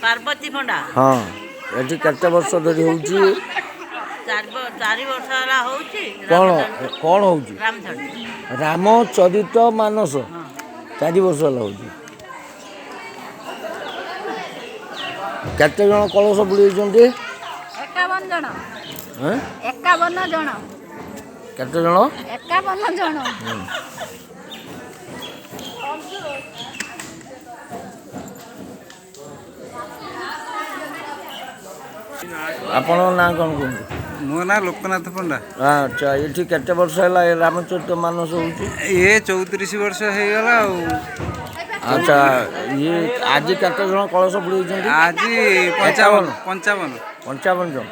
पार्वती पंडा हाँ ये केते वर्ष धरी होउची 4 वर्ष होला होउची कौन कौन होउची रामचंद्र रामचरित मानस 4 वर्ष होला होउची केते जन कलश बुड़ेइछन्ती 51 जन हैं 51 जन केते जन 51 जन आपण ना कौन कहते मो ना लोकनाथ पंडा। अच्छा ये केते वर्ष है रामचरित मानस होउची ये 34 वर्ष हो गला। अच्छा ये आज केते जन कलश बुड़ेइछन्ती आज 55 55 जन